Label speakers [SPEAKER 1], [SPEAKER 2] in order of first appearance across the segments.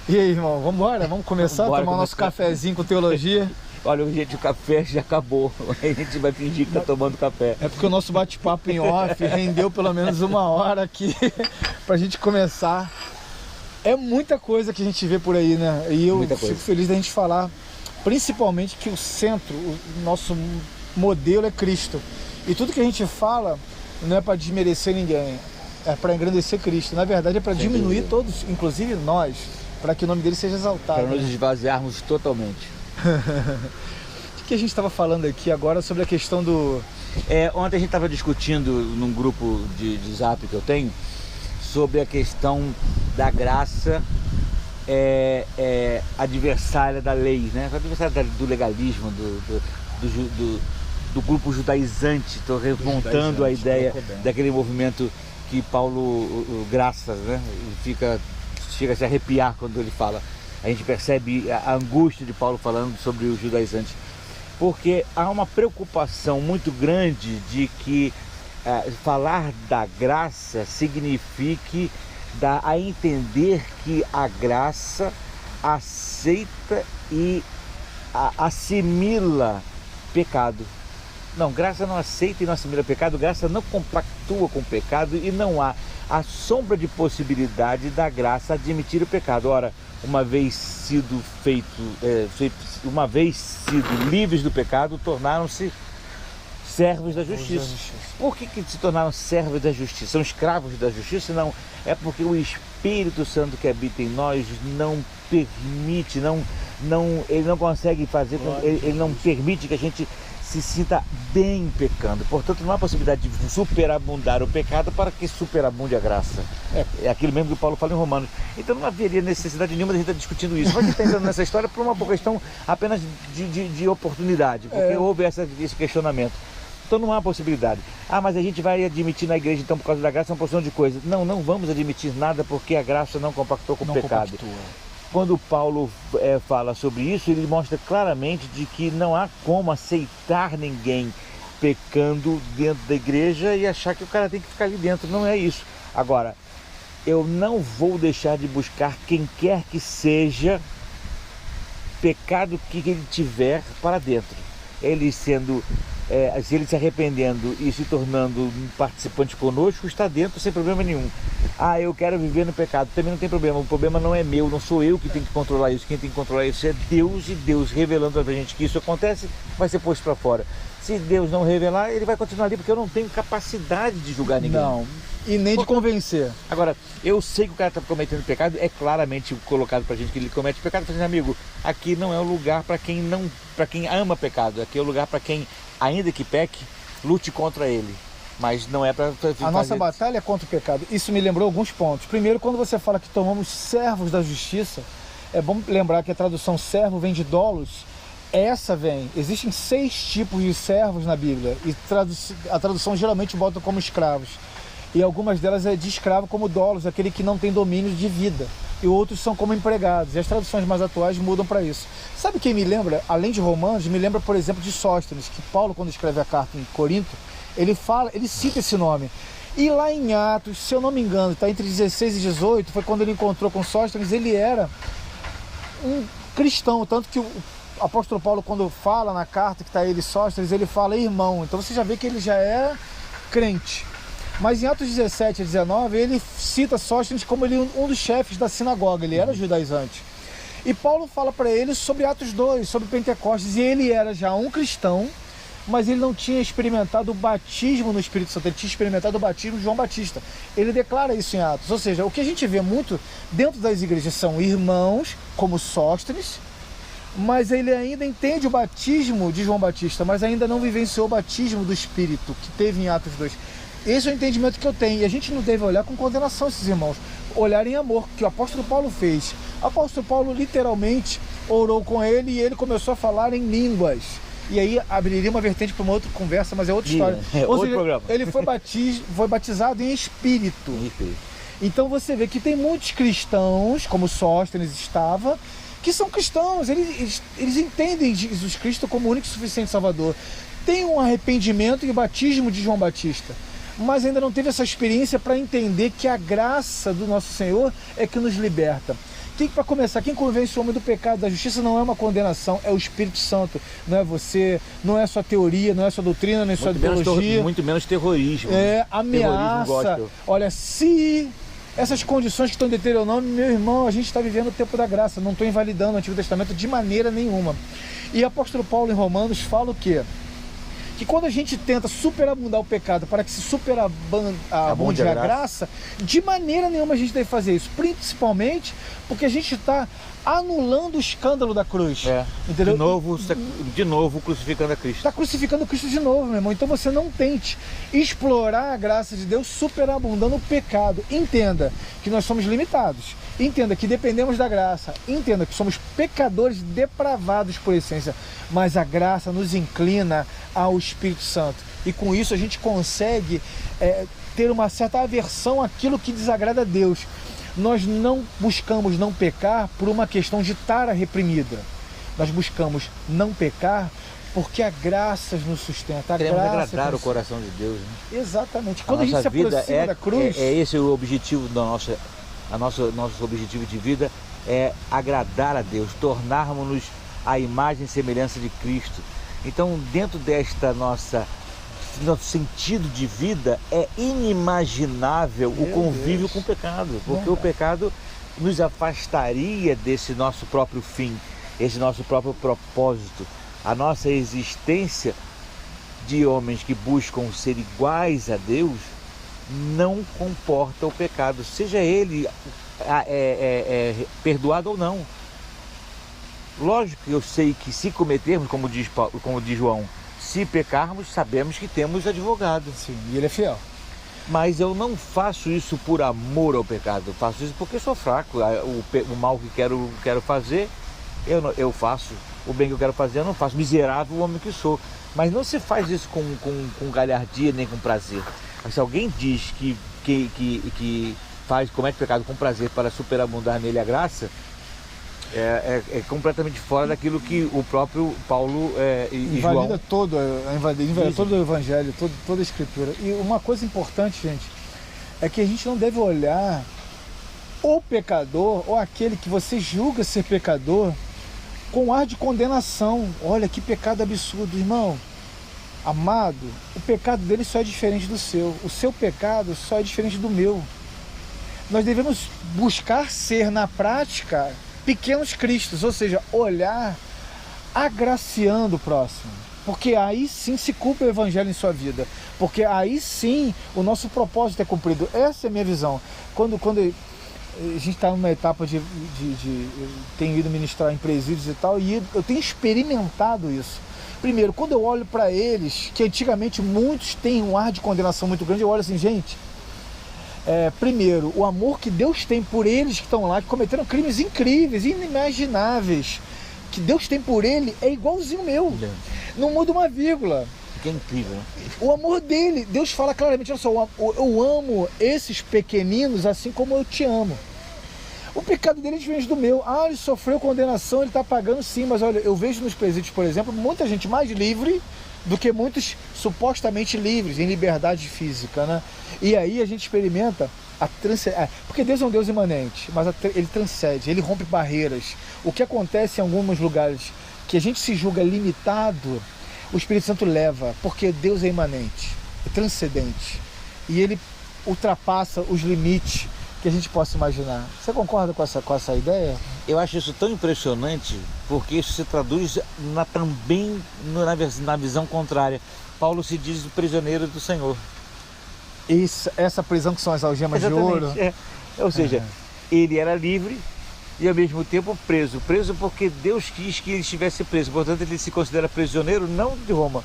[SPEAKER 1] E aí, irmão, vamos embora? Vamos começar a tomar nosso cafezinho com teologia?
[SPEAKER 2] Olha, gente, o café já acabou. A gente vai fingir que tá tomando café.
[SPEAKER 1] É porque o nosso bate-papo em off rendeu pelo menos uma hora aqui pra gente começar. É muita coisa que a gente vê por aí, né? E eu fico feliz da gente falar, principalmente que o centro, o nosso modelo é Cristo. E tudo que a gente fala não é para desmerecer ninguém, é para engrandecer Cristo. Na verdade é para diminuir todos, inclusive nós, para que o nome dele seja exaltado.
[SPEAKER 2] Para nos esvaziarmos totalmente.
[SPEAKER 1] O que a gente estava falando aqui agora sobre a questão do...
[SPEAKER 2] Ontem a gente estava discutindo num grupo de zap que eu tenho sobre a questão da graça adversária da lei, né? Adversária do legalismo, do grupo judaizante. Estou remontando a ideia daquele movimento que Paulo, graças, né? Chega a se arrepiar quando ele fala. A gente percebe a angústia de Paulo falando sobre os judaizantes, porque há uma preocupação muito grande de que falar da graça signifique dar a entender que a graça aceita e assimila pecado. Não, graça não aceita e não assimila pecado, graça não compactua com o pecado e não há a sombra de possibilidade da graça admitir o pecado. Ora, uma vez sido livres do pecado, tornaram-se servos da justiça. Por que se tornaram servos da justiça? São escravos da justiça? Não, é porque o Espírito Santo que habita em nós não permite, ele não consegue fazer, ele não permite que a gente se sinta bem pecando. Portanto, não há possibilidade de superabundar o pecado para que superabunde a graça. É aquilo mesmo que Paulo fala em Romanos. Então não haveria necessidade nenhuma de a gente estar discutindo isso. Mas a gente está entrando nessa história por uma questão apenas de oportunidade, porque houve esse questionamento. Então não há possibilidade. Mas a gente vai admitir na igreja, então, por causa da graça, uma porção de coisas. Não vamos admitir nada porque a graça não compactou com o pecado. Quando Paulo fala sobre isso, ele mostra claramente de que não há como aceitar ninguém pecando dentro da igreja e achar que o cara tem que ficar ali dentro. Não é isso. Agora, eu não vou deixar de buscar quem quer que seja pecado que ele tiver para dentro. Ele sendo... se ele se arrependendo e se tornando um participante conosco, está dentro sem problema nenhum. Eu quero viver no pecado, também não tem problema. O problema não é meu, não sou eu que tenho que controlar isso. Quem tem que controlar isso é Deus, e Deus revelando para a gente que isso acontece, vai ser posto para fora. Se Deus não revelar, ele vai continuar ali, porque eu não tenho capacidade de julgar ninguém.
[SPEAKER 1] Não, e nem de convencer.
[SPEAKER 2] Agora, eu sei que o cara está cometendo pecado, é claramente colocado para a gente que ele comete pecado. Falei, amigo, aqui não é o lugar para quem ama pecado, aqui é o lugar para quem, ainda que peque, lute contra ele. Mas não é para
[SPEAKER 1] A nossa batalha é contra o pecado. Isso me lembrou alguns pontos. Primeiro, quando você fala que tomamos servos da justiça, é bom lembrar que a tradução servo vem de dolos. Existem 6 tipos de servos na Bíblia, e a tradução geralmente bota como escravos. E algumas delas é de escravo como dolos, aquele que não tem domínio de vida. E outros são como empregados. E as traduções mais atuais mudam para isso. Sabe quem me lembra, além de Romanos, me lembra, por exemplo, de Sóstenes, que Paulo, quando escreve a carta em Corinto, ele cita esse nome. E lá em Atos, se eu não me engano, está entre 16 e 18, foi quando ele encontrou com Sóstenes, ele era um cristão, tanto que o apóstolo Paulo, quando fala na carta que está ele Sóstenes, ele fala irmão. Então você já vê que ele já é crente. Mas em Atos 17 a 19, ele cita Sóstenes como um dos chefes da sinagoga, ele era judaizante. E Paulo fala para ele sobre Atos 2, sobre Pentecostes, e ele era já um cristão, mas ele não tinha experimentado o batismo no Espírito Santo, ele tinha experimentado o batismo de João Batista. Ele declara isso em Atos. Ou seja, o que a gente vê muito dentro das igrejas são irmãos, como Sóstenes, mas ele ainda entende o batismo de João Batista, mas ainda não vivenciou o batismo do Espírito, que teve em Atos 2. Esse é o entendimento que eu tenho, e a gente não deve olhar com condenação esses irmãos, olhar em amor, que o apóstolo Paulo fez. O apóstolo Paulo literalmente orou com ele e ele começou a falar em línguas. E aí abriria uma vertente para uma outra conversa, mas é outra história. Ou seja,
[SPEAKER 2] programa.
[SPEAKER 1] Ele foi batizado em Espírito. Então você vê que tem muitos cristãos, como Sóstenes estava, que são cristãos, eles entendem Jesus Cristo como o único e suficiente Salvador. Tem um arrependimento e batismo de João Batista, mas ainda não teve essa experiência para entender que a graça do nosso Senhor é que nos liberta. para começar, quem convence o homem do pecado, da justiça, não é uma condenação, é o Espírito Santo. Não é você, não é sua teoria, não é sua doutrina, nem sua ideologia.
[SPEAKER 2] Muito menos terrorismo.
[SPEAKER 1] É ameaça. Olha, se essas condições que estão deteriorando, meu irmão, a gente está vivendo o tempo da graça. Não estou invalidando o Antigo Testamento de maneira nenhuma. E o apóstolo Paulo em Romanos fala o quê? Que quando a gente tenta superabundar o pecado para que se superabunde a graça, de maneira nenhuma a gente deve fazer isso. Principalmente porque a gente está anulando o escândalo da cruz. Entendeu?
[SPEAKER 2] De novo crucificando a Cristo.
[SPEAKER 1] Está crucificando Cristo de novo, meu irmão. Então você não tente explorar a graça de Deus superabundando o pecado. Entenda que nós somos limitados. Entenda que dependemos da graça. Entenda que somos pecadores depravados por essência. Mas a graça nos inclina ao Espírito Santo. E com isso a gente consegue ter uma certa aversão àquilo que desagrada a Deus. Nós não buscamos não pecar por uma questão de tara reprimida. Nós buscamos não pecar porque a graça nos sustenta.
[SPEAKER 2] Queremos agradar o coração de Deus. Né?
[SPEAKER 1] Exatamente. Quando a gente se aproxima da cruz...
[SPEAKER 2] Esse o objetivo da nosso objetivo de vida, é agradar a Deus, tornarmos-nos à imagem e semelhança de Cristo. Então, dentro desta nosso sentido de vida, é inimaginável o convívio com o pecado, porque o pecado nos afastaria desse nosso próprio fim, esse nosso próprio propósito. A nossa existência de homens que buscam ser iguais a Deus não comporta o pecado, seja ele perdoado ou não. Lógico que eu sei que se cometermos, como diz João, se pecarmos, sabemos que temos advogado.
[SPEAKER 1] Sim, e ele é fiel.
[SPEAKER 2] Mas eu não faço isso por amor ao pecado, eu faço isso porque sou fraco. O mal que quero fazer, eu faço. O bem que eu quero fazer, eu não faço. Miserável homem que sou. Mas não se faz isso com galhardia nem com prazer. Se alguém diz que comete pecado com prazer para superabundar nele a graça, é completamente fora daquilo que o próprio Paulo e João...
[SPEAKER 1] Invalida todo o Evangelho, toda a Escritura. E uma coisa importante, gente, é que a gente não deve olhar o pecador, ou aquele que você julga ser pecador, com ar de condenação. Olha que pecado absurdo, irmão. Amado, o pecado dele só é diferente do seu. O seu pecado só é diferente do meu. Nós devemos buscar ser, na prática, pequenos cristos, ou seja, olhar agraciando o próximo. Porque aí sim se cumpre o Evangelho em sua vida. Porque aí sim o nosso propósito é cumprido. Essa é a minha visão. Quando a gente está numa etapa de tenho ido ministrar em presídios e tal, e eu tenho experimentado isso. Primeiro, quando eu olho para eles, que antigamente muitos têm um ar de condenação muito grande, eu olho assim, gente, primeiro, o amor que Deus tem por eles que estão lá, que cometeram crimes incríveis, inimagináveis, que Deus tem por ele é igualzinho ao meu, não muda uma vírgula.
[SPEAKER 2] Que é incrível, né?
[SPEAKER 1] O amor dele, Deus fala claramente, olha só, eu amo esses pequeninos assim como eu te amo. O pecado dele é diferente do meu. Ele sofreu condenação, ele está pagando sim, mas olha, eu vejo nos presídios, por exemplo, muita gente mais livre do que muitos supostamente livres, em liberdade física, né? E aí a gente experimenta porque Deus é um Deus imanente, mas ele transcende, ele rompe barreiras. O que acontece em alguns lugares que a gente se julga limitado, o Espírito Santo leva, porque Deus é imanente, é transcendente, e ele ultrapassa os limites que a gente possa imaginar. Você concorda com essa ideia?
[SPEAKER 2] Eu acho isso tão impressionante, porque isso se traduz também na visão contrária. Paulo se diz o prisioneiro do Senhor.
[SPEAKER 1] Essa prisão que são as algemas de ouro.
[SPEAKER 2] Ou seja, ele era livre e ao mesmo tempo preso. Preso porque Deus quis que ele estivesse preso. Portanto, ele se considera prisioneiro não de Roma.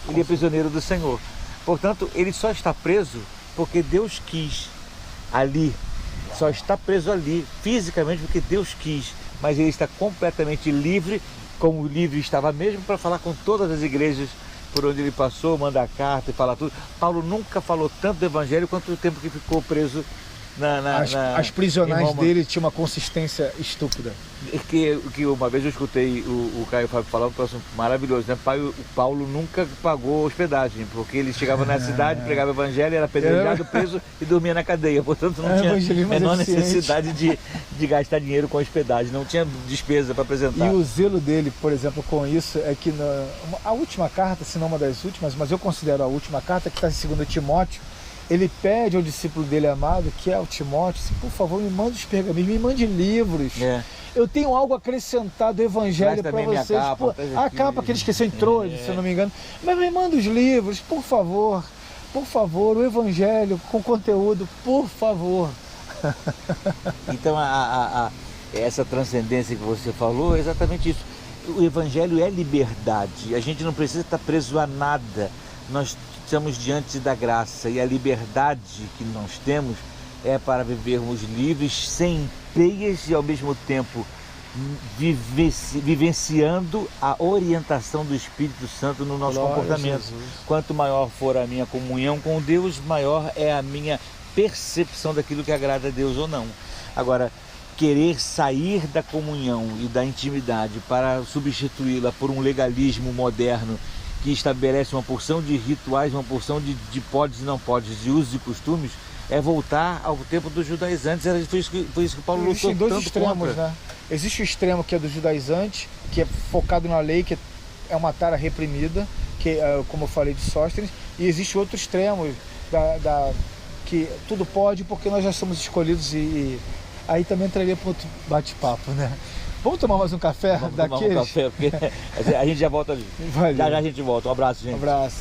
[SPEAKER 2] Ele é prisioneiro do Senhor. Portanto, ele só está preso porque Deus quis ali. Só está preso ali fisicamente porque Deus quis. Mas ele está completamente livre, como o livre estava mesmo, para falar com todas as igrejas por onde ele passou, mandar carta e falar tudo. Paulo nunca falou tanto do Evangelho quanto o tempo que ficou preso
[SPEAKER 1] As prisionais
[SPEAKER 2] em Roma.
[SPEAKER 1] dele tinham uma consistência estúpida.
[SPEAKER 2] Que uma vez eu escutei o Caio Fábio falar um troço maravilhoso, né? O Paulo nunca pagou hospedagem, porque ele chegava na cidade, pregava o evangelho, era apedrejado, preso e dormia na cadeia. Portanto, não tinha a menor necessidade de gastar dinheiro com hospedagem, não tinha despesa para apresentar.
[SPEAKER 1] E o zelo dele, por exemplo, com isso, é que a última carta, se não uma das últimas, mas eu considero a última carta, que está em 2 Timóteo, ele pede ao discípulo dele amado, que é o Timóteo, assim, por favor, me mande os pergaminhos, me mande livros. Eu tenho algo a acrescentar do evangelho para vocês.
[SPEAKER 2] Capa,
[SPEAKER 1] a capa que ele esqueceu em Troade, se eu não me engano. Mas me manda os livros, por favor. Por favor, o evangelho com conteúdo, por favor.
[SPEAKER 2] Então, essa transcendência que você falou é exatamente isso. O evangelho é liberdade. A gente não precisa estar preso a nada. Nós estamos diante da graça e a liberdade que nós temos é para vivermos livres, sem peias e ao mesmo tempo vivenciando a orientação do Espírito Santo no nosso comportamento. Quanto maior for a minha comunhão com Deus, maior é a minha percepção daquilo que agrada a Deus ou não. Agora, querer sair da comunhão e da intimidade para substituí-la por um legalismo moderno que estabelece uma porção de rituais, uma porção de podes e não podes, de usos e costumes, é voltar ao tempo dos judaizantes. Foi isso que Paulo lutou tanto
[SPEAKER 1] dois extremos,
[SPEAKER 2] contra.
[SPEAKER 1] né? Existe o extremo que é dos judaizantes, que é focado na lei, que é uma tara reprimida, que como eu falei de Sóstenes, e existe outro extremo que tudo pode porque nós já somos escolhidos e aí também entraria para outro bate-papo, né? Vamos tomar mais um café daqueles?
[SPEAKER 2] Tomar um café, porque a gente já volta ali.
[SPEAKER 1] Valeu.
[SPEAKER 2] Já a gente volta. Um abraço, gente.
[SPEAKER 1] Um abraço.